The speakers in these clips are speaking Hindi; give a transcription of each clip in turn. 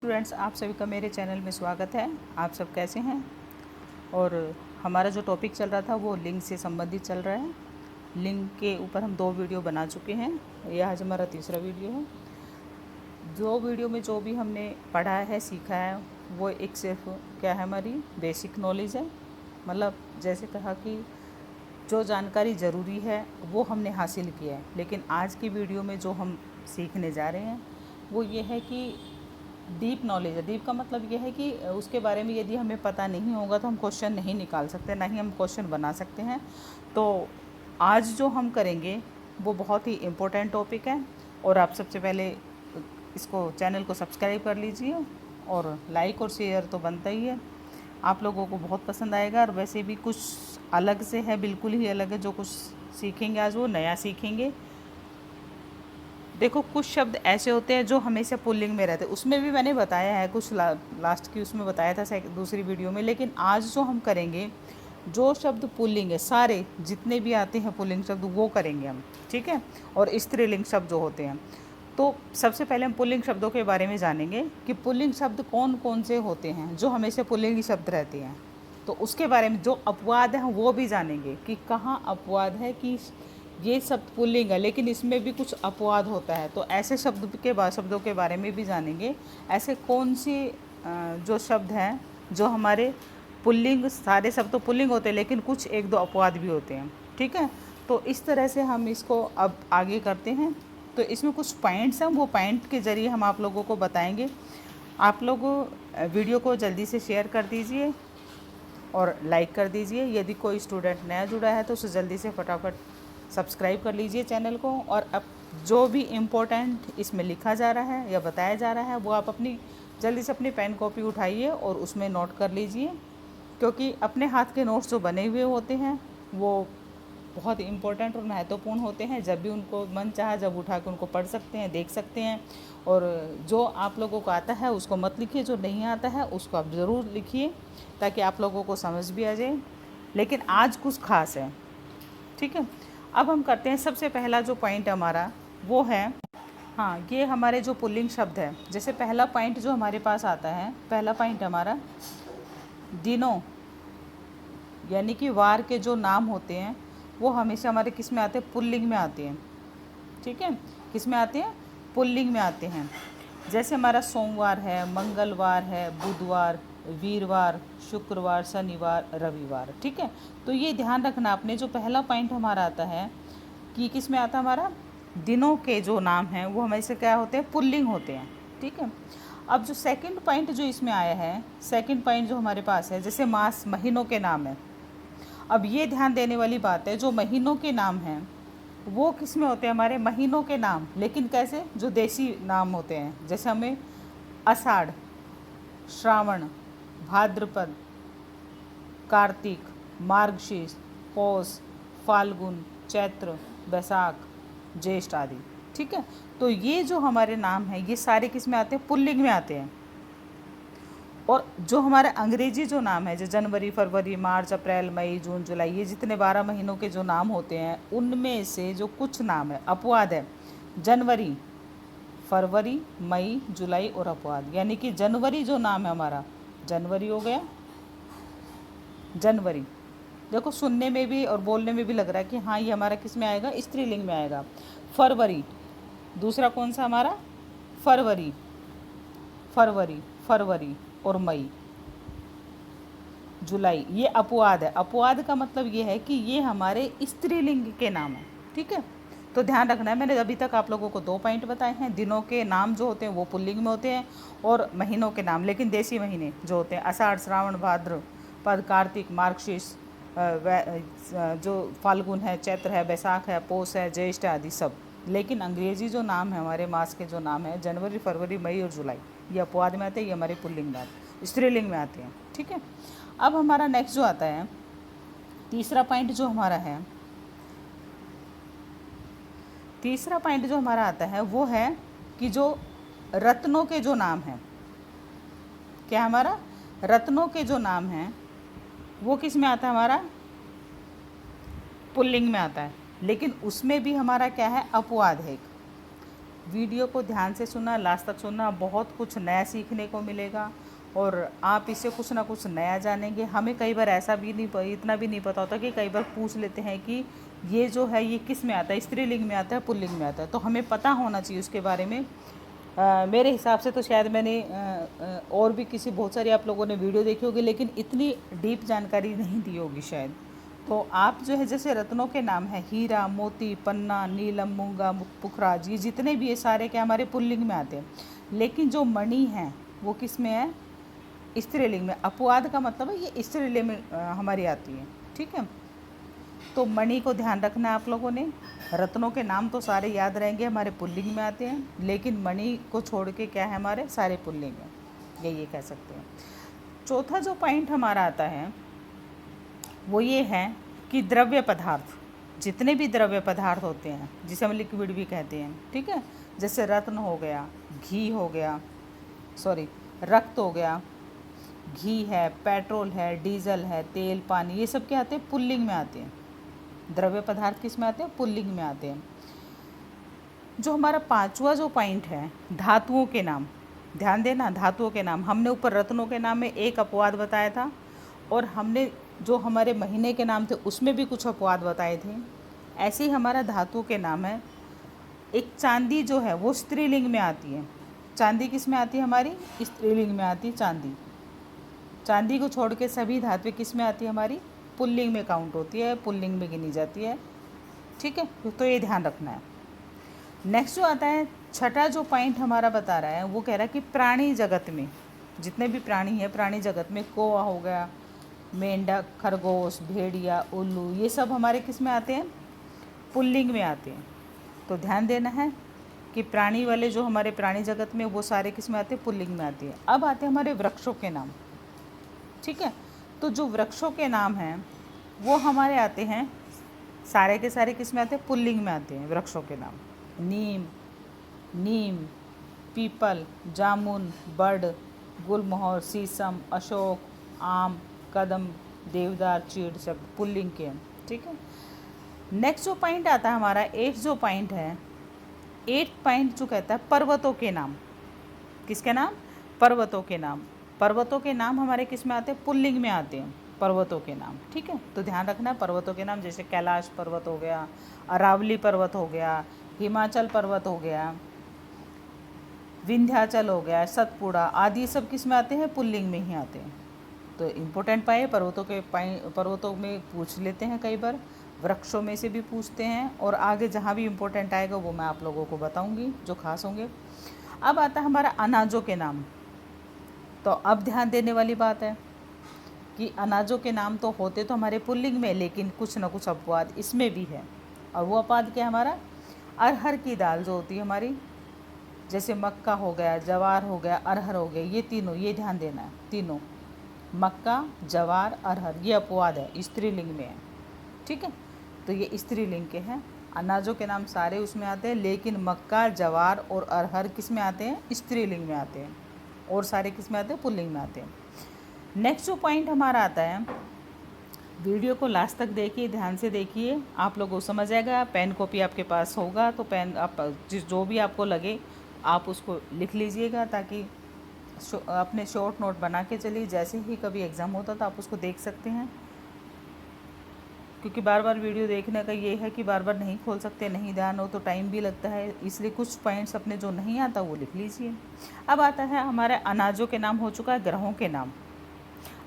स्टूडेंट्स, आप सभी का मेरे चैनल में स्वागत है। आप सब कैसे हैं? और हमारा जो टॉपिक चल रहा था वो लिंग से संबंधित चल रहा है। लिंग के ऊपर हम 2 वीडियो बना चुके हैं। यह आज हमारा तीसरा वीडियो है। 2 वीडियो में जो भी हमने पढ़ा है, सीखा है, वो एक सिर्फ क्या है, हमारी बेसिक नॉलेज है। मतलब जैसे कहा कि जो जानकारी ज़रूरी है वो हमने हासिल किया है। लेकिन आज की वीडियो में जो हम सीखने जा रहे हैं वो ये है कि डीप नॉलेज है। डीप का मतलब ये है कि उसके बारे में यदि हमें पता नहीं होगा तो हम क्वेश्चन नहीं निकाल सकते, ना ही हम क्वेश्चन बना सकते हैं। तो आज जो हम करेंगे वो बहुत ही इम्पोर्टेंट टॉपिक है। और आप सबसे पहले इसको चैनल को सब्सक्राइब कर लीजिए और लाइक और शेयर तो बनता ही है। आप लोगों को बहुत पसंद आएगा। और वैसे भी कुछ अलग से है, बिल्कुल ही अलग है। जो कुछ सीखेंगे आज वो नया सीखेंगे। देखो, कुछ शब्द ऐसे होते हैं जो हमेशा पुल्लिंग में रहते हैं। उसमें भी मैंने बताया है कुछ, लास्ट की उसमें बताया था दूसरी वीडियो में। लेकिन आज जो हम करेंगे, जो शब्द पुल्लिंग है, सारे जितने भी आते हैं पुल्लिंग शब्द वो करेंगे हम, ठीक है। और स्त्रीलिंग शब्द जो होते हैं, तो सबसे पहले हम पुल्लिंग शब्दों के बारे में जानेंगे कि पुल्लिंग शब्द कौन कौन से होते हैं जो हमेशा पुल्लिंग ही शब्द रहते हैं। तो उसके बारे में जो अपवाद है वो भी जानेंगे कि कहाँ अपवाद है, कि ये शब्द पुल्लिंग है लेकिन इसमें भी कुछ अपवाद होता है। तो ऐसे शब्दों के बारे में भी जानेंगे। ऐसे कौन सी जो शब्द हैं जो हमारे पुल्लिंग, सारे शब्द तो पुल्लिंग होते हैं लेकिन कुछ 1-2 अपवाद भी होते हैं, ठीक है। तो इस तरह से हम इसको अब आगे करते हैं। तो इसमें कुछ पॉइंट्स हैं, वो पॉइंट के ज़रिए हम आप लोगों को बताएंगे। आप लोग वीडियो को जल्दी से शेयर कर दीजिए और लाइक कर दीजिए। यदि कोई स्टूडेंट नया जुड़ा है तो उसे जल्दी से फटाफट सब्सक्राइब कर लीजिए चैनल को। और अब जो भी इम्पोर्टेंट इसमें लिखा जा रहा है या बताया जा रहा है वो आप अपनी जल्दी से अपनी पेन कॉपी उठाइए और उसमें नोट कर लीजिए। क्योंकि अपने हाथ के नोट्स जो बने हुए होते हैं वो बहुत इम्पोर्टेंट और महत्वपूर्ण होते हैं। जब भी उनको मन चाहा जब उठा के उनको पढ़ सकते हैं, देख सकते हैं। और जो आप लोगों को आता है उसको मत लिखिए, जो नहीं आता है उसको आप ज़रूर लिखिए ताकि आप लोगों को समझ भी आ जाए। लेकिन आज कुछ खास है, ठीक है। अब हम करते हैं, सबसे पहला जो पॉइंट हमारा वो है, हाँ, ये हमारे जो पुल्लिंग शब्द है। जैसे पहला पॉइंट जो हमारे पास आता है, पहला पॉइंट हमारा दिनों, यानी कि वार के जो नाम होते हैं वो हमेशा हमारे किस में आते हैं, पुल्लिंग में आते हैं, ठीक है। किस में आते हैं, पुल्लिंग में आते हैं। जैसे हमारा सोमवार है, मंगलवार है, बुधवार, वीरवार, शुक्रवार, शनिवार, रविवार, ठीक है। तो ये ध्यान रखना आपने, जो पहला पॉइंट हमारा आता है कि किस में आता है, हमारा दिनों के जो नाम हैं वो हमेशा क्या होते हैं, पुल्लिंग होते हैं, ठीक है। अब जो सेकंड पॉइंट जो इसमें आया है, सेकंड पॉइंट जो हमारे पास है, जैसे मास, महीनों के नाम है। अब ये ध्यान देने वाली बात है, जो महीनों के नाम हैं वो किस में होते हैं, हमारे महीनों के नाम, लेकिन कैसे, जो देसी नाम होते हैं। जैसे हमें आषाढ़, श्रावण, भाद्रपद, कार्तिक, मार्गशीर्ष, पौष, फाल्गुन, चैत्र, बैसाख, ज्येष्ठ आदि, ठीक है। तो ये जो हमारे नाम हैं ये सारे किस में आते हैं, पुल्लिंग में आते हैं। और जो हमारे अंग्रेजी जो नाम है, जो जनवरी, फरवरी, मार्च, अप्रैल, मई, जून, जुलाई, ये जितने 12 महीनों के जो नाम होते हैं उनमें से जो कुछ नाम है, अपवाद है, जनवरी, फरवरी, मई, जुलाई और अपवाद। यानी कि जनवरी जो नाम है हमारा, जनवरी हो गया, जनवरी। देखो, सुनने में भी और बोलने में भी लग रहा है कि हाँ ये हमारा किस में आएगा, स्त्रीलिंग में आएगा। फरवरी, दूसरा कौन सा हमारा, फरवरी, फरवरी, फरवरी और मई, जुलाई, ये अपवाद है। अपवाद का मतलब ये है कि ये हमारे स्त्रीलिंग के नाम हैं, ठीक है। तो ध्यान रखना है, मैंने अभी तक आप लोगों को 2 पॉइंट बताए हैं। दिनों के नाम जो होते हैं वो पुल्लिंग में होते हैं, और महीनों के नाम, लेकिन देसी महीने जो होते हैं, आषाढ़, श्रावण, भाद्रपद, कार्तिक, मार्गशीर्ष, जो फाल्गुन है, चैत्र है, बैसाख है, पौष है, ज्येष्ठ आदि सब। लेकिन अंग्रेजी जो नाम है, हमारे मास के जो नाम है, जनवरी, फरवरी, मई और जुलाई, ये अपवाद में आते हैं, ये हमारे पुल्लिंग में आते, स्त्रीलिंग में आते हैं, ठीक है। अब हमारा नेक्स्ट जो आता है, तीसरा पॉइंट जो हमारा है, तीसरा पॉइंट जो हमारा आता है वो है कि जो रत्नों के जो नाम हैं, क्या हमारा रत्नों के जो नाम हैं वो किस में आता है, हमारा पुल्लिंग में आता है। लेकिन उसमें भी हमारा क्या है, अपवाद है एक। वीडियो को ध्यान से सुनना, लास्ट तक सुनना, बहुत कुछ नया सीखने को मिलेगा और आप इससे कुछ ना कुछ नया जानेंगे। हमें कई बार ऐसा भी नहीं, इतना भी नहीं पता होता कि कई बार पूछ लेते हैं कि ये जो है ये किस में आता है, स्त्रीलिंग में आता है, पुल्लिंग में आता है, तो हमें पता होना चाहिए उसके बारे में। मेरे हिसाब से तो शायद मैंने और भी किसी बहुत सारी आप लोगों ने वीडियो देखी होगी, लेकिन इतनी डीप जानकारी नहीं दी होगी शायद। तो आप जो है जैसे रत्नों के नाम है हीरा, मोती, पन्ना, नीलम, मूंगा, पुखराज, ये जितने भी ये सारे क्या हमारे पुल्लिंग में आते हैं। लेकिन जो मणि है वो किस में है, स्त्रीलिंग में। अपवाद का मतलब है ये स्त्रीलिंग में हमारी आती है, ठीक है। तो मणि को ध्यान रखना है आप लोगों ने। रत्नों के नाम तो सारे याद रहेंगे, हमारे पुल्लिंग में आते हैं, लेकिन मणि को छोड़ के क्या है हमारे सारे पुल्लिंग में, ये कह सकते हैं। चौथा जो पॉइंट हमारा आता है वो ये है कि द्रव्य पदार्थ, जितने भी द्रव्य पदार्थ होते हैं जिसे हम लिक्विड भी कहते हैं, ठीक है, जैसे रत्न हो गया, घी हो गया, रक्त हो गया, घी है, पेट्रोल है, डीजल है, तेल, पानी, ये सब क्या आते हैं, पुल्लिंग में आते हैं। द्रव्य पदार्थ किस में आते हैं, पुल्लिंग में आते हैं। जो हमारा पांचवा जो पॉइंट है, धातुओं के नाम, ध्यान देना, धातुओं के नाम। हमने ऊपर रत्नों के नाम में एक अपवाद बताया था, और हमने जो हमारे महीने के नाम थे उसमें भी कुछ अपवाद बताए थे। ऐसे ही हमारा धातुओं के नाम है। एक चांदी जो है वो स्त्रीलिंग में आती है। चांदी किस में आती है, हमारी स्त्रीलिंग में आती है चांदी। चांदी को छोड़ के सभी धातुएं किस में आती है, हमारी पुल्लिंग में काउंट होती है, पुल्लिंग में गिनी जाती है, ठीक है। तो ये ध्यान रखना है। नेक्स्ट जो आता है, छठा जो पॉइंट हमारा बता रहा है वो कह रहा है कि प्राणी जगत में जितने भी प्राणी हैं, प्राणी जगत में कौवा हो गया, मेंढक, खरगोश, भेड़िया, उल्लू, ये सब हमारे किस में आते हैं, पुल्लिंग में आते हैं। तो ध्यान देना है कि प्राणी वाले जो हमारे प्राणी जगत में वो सारे किस में आते हैं, पुल्लिंग में आते हैं। अब आते हैं हमारे वृक्षों के नाम, ठीक है। तो जो वृक्षों के नाम हैं वो हमारे आते हैं, सारे के सारे किस में आते हैं, पुल्लिंग में आते हैं वृक्षों के नाम। नीम, पीपल, जामुन, बड़, गुलमोहर, शीशम, अशोक, आम, कदम, देवदार, चीड़, सब पुल्लिंग के हैं, ठीक है। नेक्स्ट जो पॉइंट आता है हमारा, 8 जो पॉइंट है, 8 पॉइंट जो कहता है पर्वतों के नाम। किसके नाम, पर्वतों के नाम। पर्वतों के नाम हमारे किस में आते हैं, पुल्लिंग में आते हैं पर्वतों के नाम, ठीक है। तो ध्यान रखना है पर्वतों के नाम, जैसे कैलाश पर्वत हो गया, अरावली पर्वत हो गया, हिमाचल पर्वत हो गया, विंध्याचल हो गया, सतपुड़ा आदि सब किस में आते हैं, पुल्लिंग में ही आते हैं। तो इम्पोर्टेंट पाए पर्वतों में पूछ लेते हैं कई बार, वृक्षों में से भी पूछते हैं, और आगे जहाँ भी इम्पोर्टेंट आएगा वो मैं आप लोगों को बताऊंगी जो खास होंगे। अब आता है हमारा अनाजों के नाम। तो अब ध्यान देने वाली बात है कि अनाजों के नाम तो होते तो हमारे पुल्लिंग में, लेकिन कुछ ना कुछ अपवाद इसमें भी है। और वो अपवाद क्या हमारा, अरहर की दाल जो होती है हमारी, जैसे मक्का हो गया, जवार हो गया, अरहर हो गया, ये तीनों, ये ध्यान देना है, तीनों मक्का, जवार, अरहर, ये अपवाद है, स्त्रीलिंग में है, ठीक है। तो ये स्त्रीलिंग के हैं। अनाजों के नाम सारे उसमें आते हैं, लेकिन मक्का, जवार और अरहर किस में आते हैं, स्त्रीलिंग में आते हैं, और सारे किस में आते हैं, पुल्लिंग में आते हैं। नेक्स्ट जो पॉइंट हमारा आता है, वीडियो को लास्ट तक देखिए, ध्यान से देखिए, आप लोगों को समझ आएगा। पेन कॉपी आपके पास होगा तो पेन आप जो भी आपको लगे आप उसको लिख लीजिएगा, ताकि अपने शॉर्ट नोट बना के चलिए, जैसे ही कभी एग्ज़ाम होता तो आप उसको देख सकते हैं। क्योंकि बार बार वीडियो देखने का ये है कि बार बार नहीं खोल सकते, नहीं ध्यान हो तो टाइम भी लगता है, इसलिए कुछ पॉइंट्स अपने जो नहीं आता वो लिख लीजिए। अब आता है हमारे अनाजों के नाम, हो चुका है ग्रहों के नाम।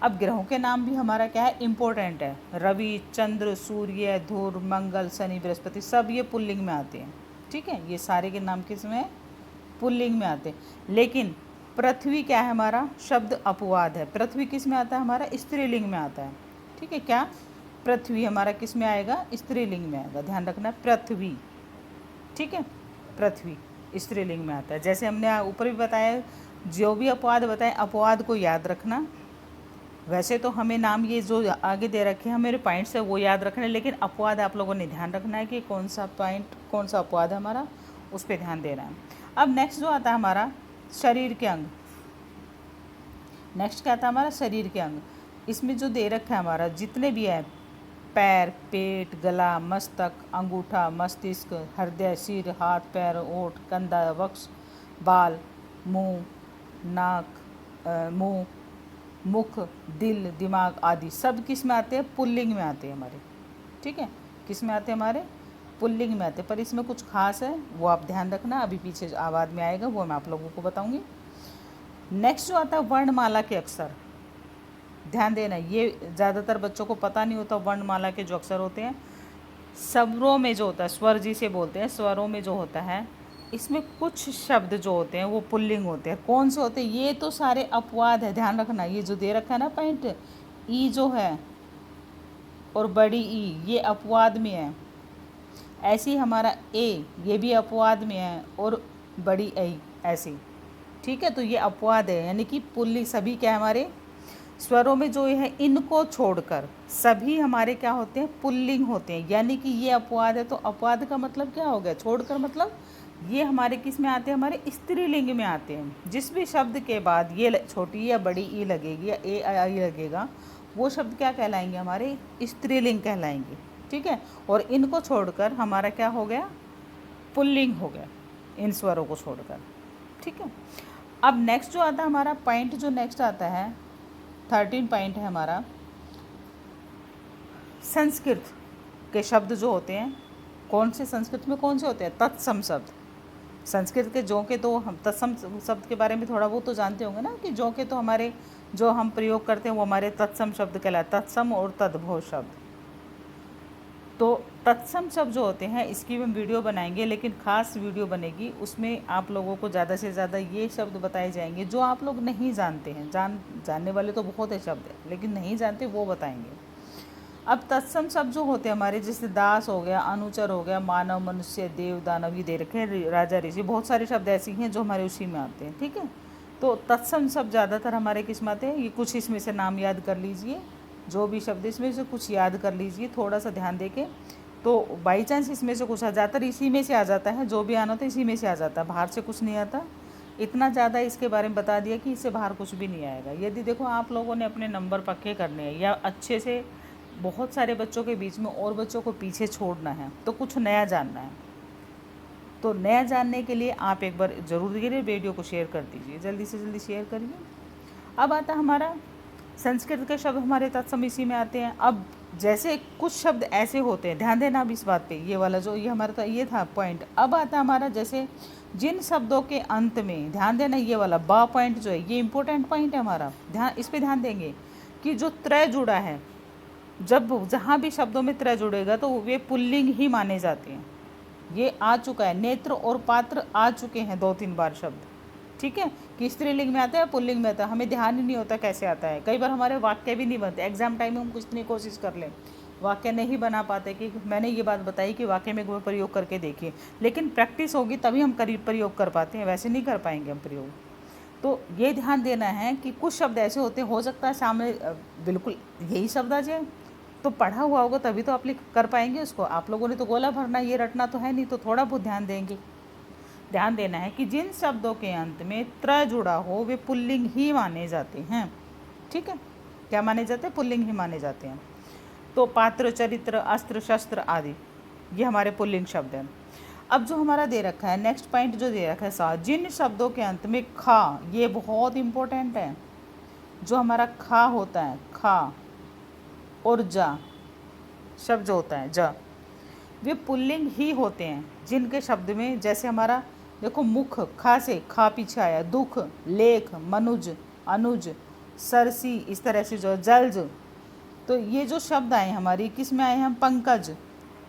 अब ग्रहों के नाम भी हमारा क्या है, इम्पोर्टेंट है। रवि, चंद्र, सूर्य, धुर्व, मंगल, शनि, बृहस्पति, सब ये पुल्लिंग में आते हैं, ठीक है। ये सारे के नाम किस में, पुल्लिंग में आते हैं। लेकिन पृथ्वी क्या है, हमारा शब्द अपवाद है। पृथ्वी किस में आता है, हमारा स्त्रीलिंग में आता है, ठीक है। क्या, पृथ्वी हमारा किस में आएगा, स्त्रीलिंग में आएगा, ध्यान रखना, पृथ्वी, ठीक है। पृथ्वी स्त्रीलिंग में आता है। जैसे हमने ऊपर भी बताया, जो भी अपवाद बताए, अपवाद को याद रखना। वैसे तो हमें नाम ये जो आगे दे रखे हैं मेरे पॉइंट्स है वो याद रखना है, लेकिन अपवाद आप लोगों ने ध्यान रखना है कि कौन सा पॉइंट, कौन सा अपवाद है हमारा, उस पर ध्यान देना है। अब नेक्स्ट जो आता है हमारा शरीर के अंग। नेक्स्ट क्या आता है हमारा, शरीर के अंग। इसमें जो दे रखा है हमारा जितने भी है, पैर, पेट, गला, मस्तक, अंगूठा, मस्तिष्क, हृदय, सिर, हाथ, पैर, ओठ, कंधा, वक्ष, बाल, मुंह, नाक, मुंह, मुख, दिल, दिमाग आदि सब किस में आते हैं? पुल्लिंग में आते हैं हमारे। ठीक है, किस में आते हैं? हमारे पुल्लिंग में आते हैं। पर इसमें कुछ खास है वो आप ध्यान रखना, अभी पीछे बाद में आएगा वो मैं आप लोगों को बताऊंगी। नेक्स्ट जो आता है वर्णमाला के अक्षर, ध्यान देना, ये ज़्यादातर बच्चों को पता नहीं होता। वर्णमाला के जो अक्षर होते हैं स्वरों में जो होता है, स्वर जिसे बोलते हैं, स्वरों में जो होता है इसमें कुछ शब्द जो होते हैं वो पुल्लिंग होते हैं। कौन से होते हैं? ये तो सारे अपवाद है, ध्यान रखना। ये जो दे रखा है ना पॉइंट, ई जो है और बड़ी ई ये अपवाद में है। ऐसे ही हमारा ए ये भी अपवाद में है और बड़ी ऐ ऐसे। ठीक है, तो ये अपवाद है, यानी कि पुल्लिंग सभी क्या है हमारे स्वरों में जो है इनको छोड़कर सभी हमारे क्या होते हैं? पुल्लिंग होते हैं। यानी कि ये अपवाद है, तो अपवाद का मतलब क्या हो गया? छोड़कर, मतलब ये हमारे किस में आते हैं? हमारे स्त्रीलिंग में आते हैं। जिस भी शब्द के बाद ये छोटी या बड़ी ई लगेगी या ए आई लगेगा वो शब्द क्या कहलाएंगे? हमारे स्त्रीलिंग कहलाएंगे। ठीक है, और इनको छोड़कर हमारा क्या हो गया? पुल्लिंग हो गया, इन स्वरों को छोड़कर। ठीक है, अब नेक्स्ट जो आता है हमारा पॉइंट, जो नेक्स्ट आता है 13 पॉइंट है हमारा, संस्कृत के शब्द जो होते हैं। कौन से? संस्कृत में कौन से होते हैं? तत्सम शब्द। संस्कृत के जो के तो हम तत्सम शब्द के बारे में थोड़ा बहुत तो जानते होंगे ना, कि जो के तो हमारे जो हम प्रयोग करते हैं वो हमारे तत्सम शब्द कहलाते हैं, तत्सम और तद्भव शब्द। तो तत्सम शब्द जो होते हैं इसकी भी हम वीडियो बनाएंगे, लेकिन ख़ास वीडियो बनेगी, उसमें आप लोगों को ज़्यादा से ज़्यादा ये शब्द बताए जाएंगे जो आप लोग नहीं जानते हैं। जानने वाले तो बहुत है शब्द, लेकिन नहीं जानते वो बताएंगे। अब तत्सम शब्द जो होते हैं हमारे, जैसे दास हो गया, अनुचर हो गया, मानव, मनुष्य, देव, दानव, ये दे रखे हैं, राजा, ऋषि, बहुत सारे शब्द ऐसे हैं जो हमारे उसी में आते हैं। ठीक है, तो तत्सम शब्द ज़्यादातर हमारे किस में आते हैं? ये कुछ इसमें से नाम याद कर लीजिए, जो भी शब्द इसमें से कुछ याद कर लीजिए, थोड़ा सा ध्यान देके। तो बाई चांस इसमें से कुछ आ जाता है, इसी में से आ जाता है, जो भी आना होता है इसी में से आ जाता है, बाहर से कुछ नहीं आता। इतना ज़्यादा इसके बारे में बता दिया कि इससे बाहर कुछ भी नहीं आएगा। यदि देखो आप लोगों ने अपने नंबर पक्के करने हैं या अच्छे से बहुत सारे बच्चों के बीच में और बच्चों को पीछे छोड़ना है, तो कुछ नया जानना है, तो नया जानने के लिए आप एक बार ज़रूर ये वीडियो को शेयर कर दीजिए, जल्दी से जल्दी शेयर करिए। अब आता हमारा संस्कृत के शब्द हमारे तत्सम इसी में आते हैं। अब जैसे कुछ शब्द ऐसे होते हैं, ध्यान देना अब इस बात पे, ये वाला जो ये हमारा ये था पॉइंट। अब आता हमारा जैसे जिन शब्दों के अंत में, ध्यान देना ये वाला बा पॉइंट जो है ये इंपॉर्टेंट पॉइंट है हमारा, ध्यान इस पर ध्यान देंगे कि जो त्रय जुड़ा है, जब जहाँ भी शब्दों में त्रय जुड़ेगा तो वे पुल्लिंग ही माने जाते हैं। ये आ चुका है, नेत्र और पात्र आ चुके हैं 2-3 बार शब्द। ठीक है, कि स्त्रीलिंग में आता है, पुल्लिंग में आता है, हमें ध्यान ही नहीं होता कैसे आता है। कई बार हमारे वाक्य भी नहीं बनते, एग्जाम टाइम में हम कुछ नहीं कोशिश कर लें, वाक्य नहीं बना पाते। कि मैंने ये बात बताई कि वाक्य में कोई प्रयोग करके देखिए, लेकिन प्रैक्टिस होगी तभी हम प्रयोग कर पाते हैं, वैसे नहीं कर पाएंगे हम प्रयोग। तो ये ध्यान देना है कि कुछ शब्द ऐसे होते हैं, हो सकता है सामने बिल्कुल यही शब्द आ जाए, तो पढ़ा हुआ होगा तभी तो आप कर पाएंगे उसको। आप लोगों ने तो गोला भरना, ये रटना तो है नहीं, तो थोड़ा बहुत ध्यान देंगे। ध्यान देना है कि जिन शब्दों के अंत में त्र जुड़ा हो वे पुल्लिंग ही माने जाते हैं। ठीक है, क्या माने जाते हैं? पुल्लिंग ही माने जाते हैं। तो पात्र, चरित्र, अस्त्र, शस्त्र आदि ये हमारे पुल्लिंग शब्द हैं। अब जो हमारा दे रखा है नेक्स्ट पॉइंट जो दे रखा है सा, जिन शब्दों के अंत में खा, ये बहुत इंपॉर्टेंट है। जो हमारा खा होता है, खा और जा शब्द जो होता है जा, वे पुल्लिंग ही होते हैं। जिनके शब्द में जैसे हमारा देखो मुख, खा से खा पीछे आया, दुख, लेख, मनुज, अनुज, सरसी, इस तरह से जो जलज, तो ये जो शब्द आए हमारी किस में आए हैं? पंकज,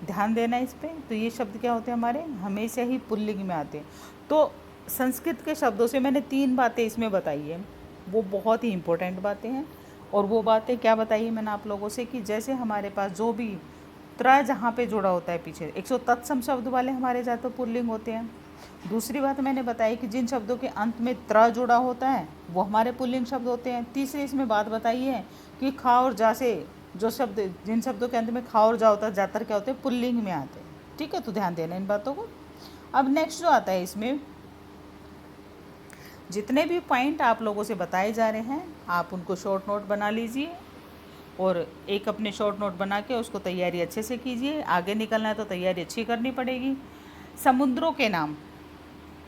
ध्यान देना इस पे। तो ये शब्द क्या होते हैं हमारे? हमेशा ही पुल्लिंग में आते हैं। तो संस्कृत के शब्दों से मैंने 3 बातें इसमें बताई है, वो बहुत ही इम्पोर्टेंट बातें हैं। और वो बातें क्या बताई है मैंने आप लोगों से, कि जैसे हमारे पास जो भी त्र जहाँ पे जुड़ा होता है पीछे, 100 तत्सम शब्द वाले हमारे ज़्यादा पुल्लिंग होते हैं। दूसरी बात मैंने बताई कि जिन शब्दों के अंत में त्र जुड़ा होता है वो हमारे पुल्लिंग शब्द होते हैं। तीसरी इसमें बात बताई है कि खा और जा से जो शब्द, जिन शब्दों के अंत में खा और जा होता है, ज़्यादातर क्या होते हैं? पुल्लिंग में आते हैं। ठीक है, तो ध्यान देना इन बातों को। अब नेक्स्ट जो आता है इसमें, जितने भी पॉइंट आप लोगों से बताए जा रहे हैं आप उनको शॉर्ट नोट बना लीजिए और एक अपने शॉर्ट नोट बना के उसको तैयारी अच्छे से कीजिए। आगे निकलना है तो तैयारी अच्छी करनी पड़ेगी। समुद्रों के नाम,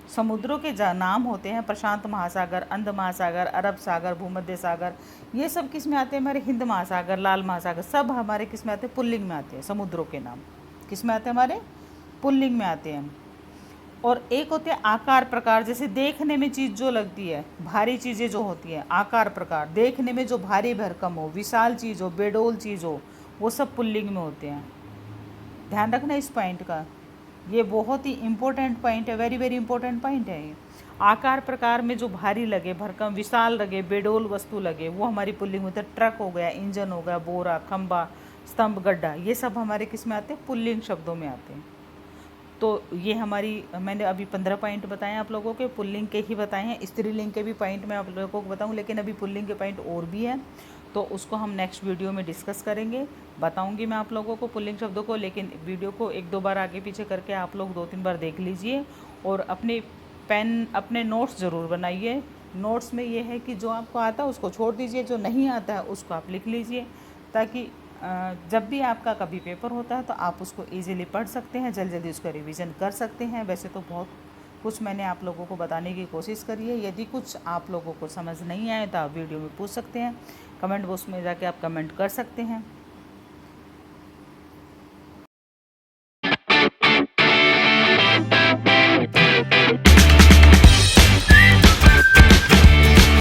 समुद्रों के नाम होते हैं प्रशांत महासागर, अंध महासागर, अरब सागर, भूमध्य सागर। ये सब किस में आते हैं? हमारे हिंद महासागर, लाल महासागर, सब हमारे किस में आते हैं? पुल्लिंग में आते हैं। समुद्रों के नाम किस में आते हैं? हमारे पुल्लिंग में आते हैं। और एक होते हैं आकार प्रकार, जैसे देखने में चीज़ जो लगती है, भारी चीज़ें जो होती हैं, आकार प्रकार, देखने में जो भारी भरकम हो, विशाल चीज़ हो, बेडोल चीज़ हो, वो सब पुल्लिंग में होते हैं। ध्यान रखना इस पॉइंट का, ये बहुत ही इम्पोर्टेंट पॉइंट है, वेरी वेरी इंपॉर्टेंट पॉइंट है ये। आकार प्रकार में जो भारी लगे, भरकम, विशाल लगे, बेडोल वस्तु लगे, वो हमारी पुल्लिंग होती है। ट्रक हो गया, इंजन हो गया, बोरा, खंबा, स्तंभ, गड्ढा, ये सब हमारे किस में आते हैं? पुल्लिंग शब्दों में आते हैं। तो ये हमारी, मैंने अभी 15 पॉइंट बताए हैं आप लोगों के, पुल्लिंग के ही बताए हैं। स्त्रीलिंग के भी पॉइंट मैं आप लोगों को बताऊं, लेकिन अभी पुल्लिंग के पॉइंट और भी हैं, तो उसको हम नेक्स्ट वीडियो में डिस्कस करेंगे। बताऊंगी मैं आप लोगों को पुल्लिंग शब्दों को, लेकिन वीडियो को 1-2 बार आगे पीछे करके आप लोग 2-3 बार देख लीजिए। और अपने पेन, अपने नोट्स ज़रूर बनाइए। नोट्स में ये है कि जो आपको आता है उसको छोड़ दीजिए, जो नहीं आता है उसको आप लिख लीजिए, ताकि जब भी आपका कभी पेपर होता है तो आप उसको इजीली पढ़ सकते हैं, जल्दी जल्दी उसका रिवीजन कर सकते हैं। वैसे तो बहुत कुछ मैंने आप लोगों को बताने की कोशिश करी है। यदि कुछ आप लोगों को समझ नहीं आए तो आप वीडियो में पूछ सकते हैं, कमेंट बॉक्स में जाके आप कमेंट कर सकते हैं।